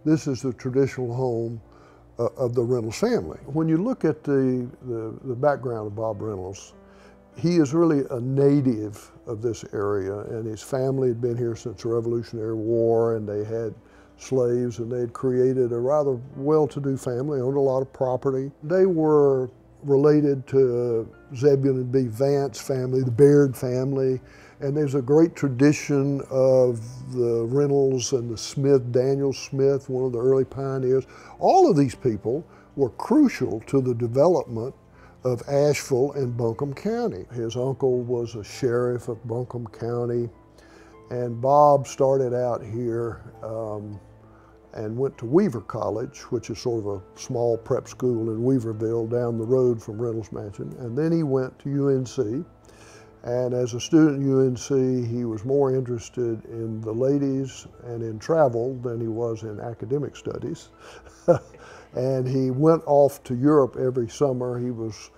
this is the traditional home of the Reynolds family. When you look at the background of Bob Reynolds, he is really a native of this area, and his family had been here since the Revolutionary War, and they had slaves, and they had created a rather well-to-do family, owned a lot of property. They were related to Zebulon B. Vance family, the Baird family, and there's a great tradition of the Reynolds and the Smith, Daniel Smith, one of the early pioneers. All of these people were crucial to the development of Asheville and Buncombe County. His uncle was a sheriff of Buncombe County, and Bob started out here and went to Weaver College, which is sort of a small prep school in Weaverville down the road from Reynolds Mansion. And then he went to UNC. And as a student at UNC, he was more interested in the ladies and in travel than he was in academic studies. And he went off to Europe every summer. He was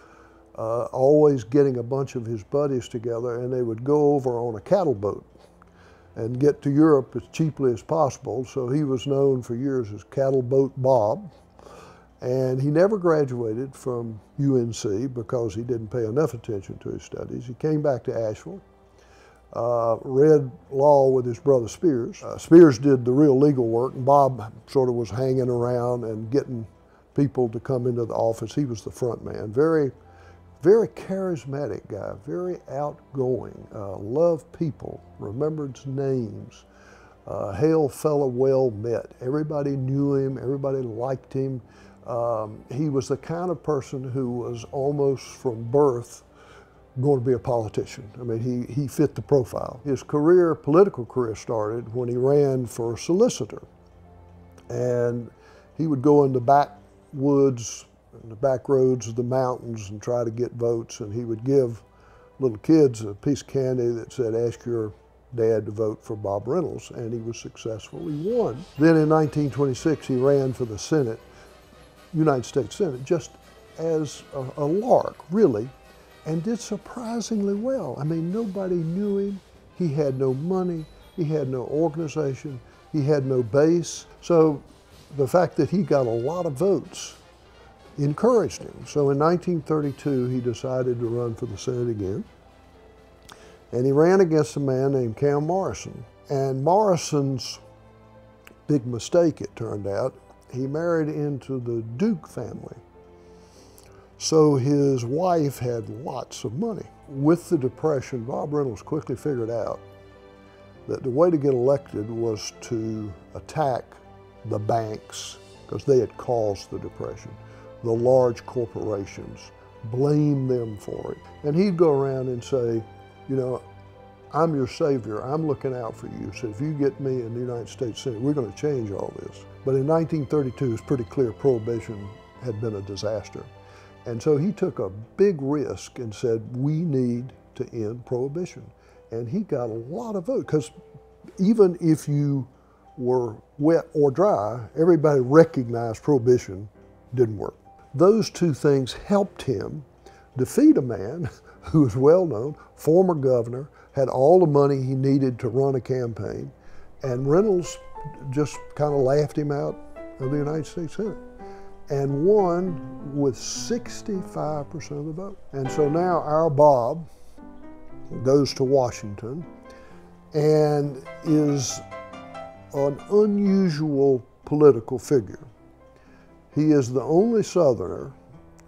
always getting a bunch of his buddies together, and they would go over on a cattle boat and get to Europe as cheaply as possible. So he was known for years as Cattle Boat Bob. And he never graduated from UNC because he didn't pay enough attention to his studies. He came back to Asheville, read law with his brother Spears. Spears did the real legal work, and Bob sort of was hanging around and getting people to come into the office. He was the front man. Very, very charismatic guy, very outgoing, loved people, remembered names, hail fellow well met. Everybody knew him, everybody liked him. He was the kind of person who was almost from birth going to be a politician. I mean, he fit the profile. His career, political career, started when he ran for solicitor. And he would go in the backwoods, in the back roads of the mountains and try to get votes. And he would give little kids a piece of candy that said, "Ask your dad to vote for Bob Reynolds." And he was successful. He won. Then in 1926, he ran for the Senate, United States Senate, just as a lark, really, and did surprisingly well. I mean, nobody knew him. He had no money. He had no organization. He had no base. So the fact that he got a lot of votes encouraged him. So in 1932, he decided to run for the Senate again. And he ran against a man named Cam Morrison. And Morrison's big mistake, it turned out, he married into the Duke family. So his wife had lots of money. With the Depression, Bob Reynolds quickly figured out that the way to get elected was to attack the banks, because they had caused the Depression, the large corporations, blame them for it. And he'd go around and say, you know, I'm your savior, I'm looking out for you, so if you get me in the United States Senate, we're going to change all this. But in 1932, it was pretty clear Prohibition had been a disaster. And so he took a big risk and said, we need to end Prohibition. And he got a lot of votes, because even if you were wet or dry, everybody recognized Prohibition didn't work. Those two things helped him defeat a man who was well known, former governor, had all the money he needed to run a campaign, and Reynolds just kind of laughed him out of the United States Senate and won with 65% of the vote. And so now our Bob goes to Washington and is an unusual political figure. He is the only Southerner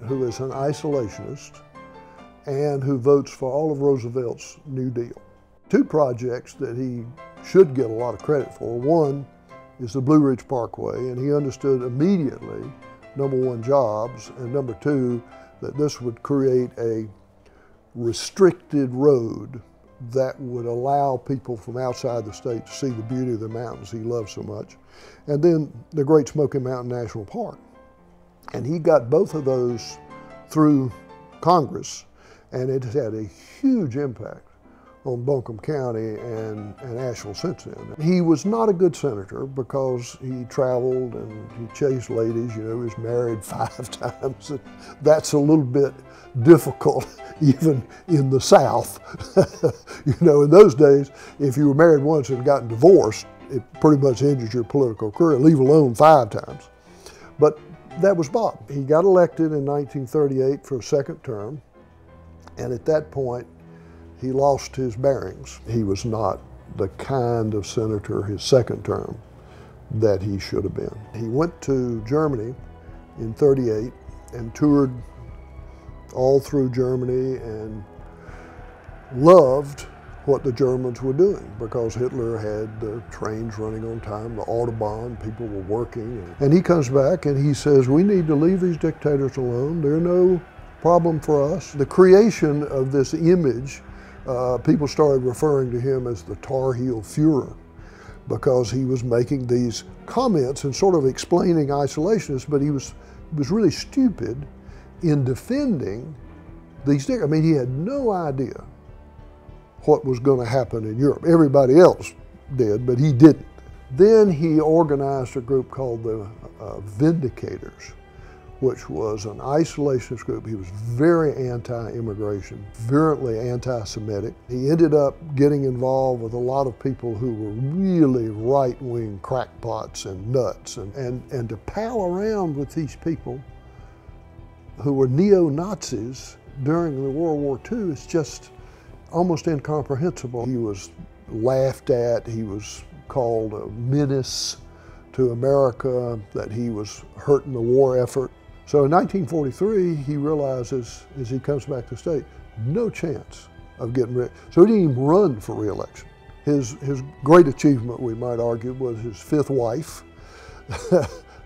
who is an isolationist and who votes for all of Roosevelt's New Deal. Two projects that he should get a lot of credit for. One is the Blue Ridge Parkway, and he understood immediately, number one, jobs, and number two, that this would create a restricted road that would allow people from outside the state to see the beauty of the mountains he loves so much. And then the Great Smoky Mountain National Park. And he got both of those through Congress, and it had a huge impact on Buncombe County and Asheville since then. He was not a good senator because he traveled and he chased ladies. You know, he was married 5 times. That's a little bit difficult even in the South. You know, in those days, if you were married once and gotten divorced, it pretty much ended your political career, leave alone 5 times. But that was Bob. He got elected in 1938 for a second term, and at that point, he lost his bearings. He was not the kind of senator his second term that he should have been. He went to Germany in 38 and toured all through Germany and loved what the Germans were doing, because Hitler had the trains running on time, the Autobahn, people were working. And he comes back and he says, we need to leave these dictators alone. They're no problem for us. The creation of this image, people started referring to him as the Tar Heel Fuhrer, because he was making these comments and sort of explaining isolationists, but he was really stupid in defending these dictators. I mean, he had no idea what was going to happen in Europe. Everybody else did, but he didn't. Then he organized a group called the Vindicators, which was an isolationist group. He was very anti-immigration, virulently anti-Semitic. He ended up getting involved with a lot of people who were really right-wing crackpots and nuts. And to pal around with these people who were neo-Nazis during the World War II is just almost incomprehensible. He was laughed at, he was called a menace to America, that he was hurting the war effort. So in 1943, he realizes, as he comes back to the state, no chance of getting rid. So he didn't even run for re-election. His great achievement, we might argue, was his 5th wife,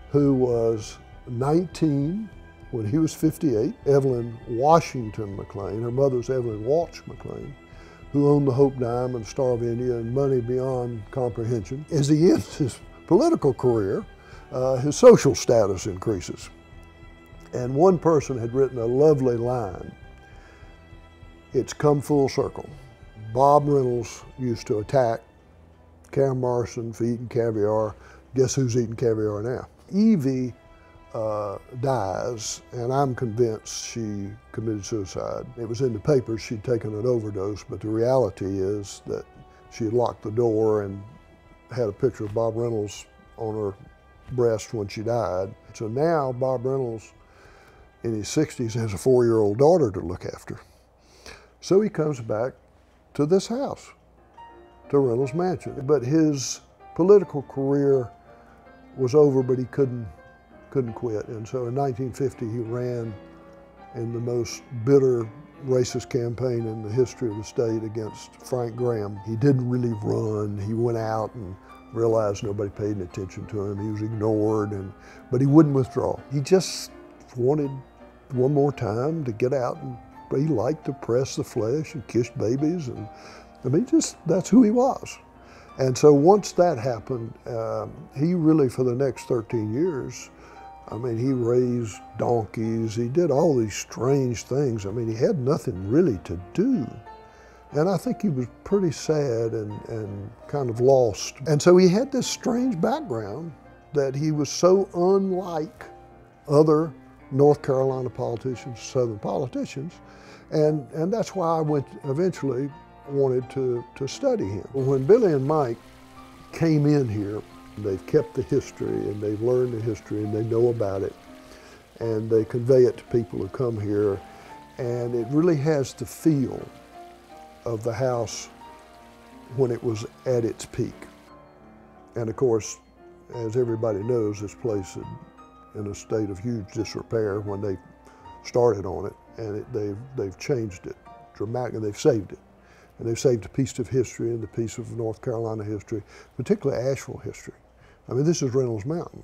who was 19 when he was 58, Evelyn Washington McLean. Her mother was Evelyn Walsh McLean, who owned the Hope Diamond, Star of India, and money beyond comprehension. As he ends his political career, his social status increases. And one person had written a lovely line. It's come full circle. Bob Reynolds used to attack Cam Morrison for eating caviar. Guess who's eating caviar now? Evie dies, and I'm convinced she committed suicide. It was in the papers she'd taken an overdose, but the reality is that she had locked the door and had a picture of Bob Reynolds on her breast when she died. So now Bob Reynolds, in his 60s, has a 4-year-old daughter to look after. So he comes back to this house, to Reynolds Mansion. But his political career was over, but he couldn't quit. And so in 1950, he ran in the most bitter racist campaign in the history of the state against Frank Graham. He didn't really run. He went out and realized nobody paid any attention to him. He was ignored, but he wouldn't withdraw. He just wanted one more time to get out, and he liked to press the flesh and kiss babies, and I mean, that's who he was. And so once that happened, he really, for the next 13 years, I mean, he raised donkeys, he did all these strange things. I mean, he had nothing really to do. And I think he was pretty sad and kind of lost. And so he had this strange background that he was so unlike other North Carolina politicians, Southern politicians, and that's why I eventually wanted to study him. When Billy and Mike came in here, they've kept the history and they've learned the history and they know about it, and they convey it to people who come here, and it really has the feel of the house when it was at its peak. And of course, as everybody knows, this place is in a state of huge disrepair when they started on it, and they've changed it dramatically. They've saved it, and they've saved a piece of history and the piece of North Carolina history, particularly Asheville history. I mean, this is Reynolds Mountain.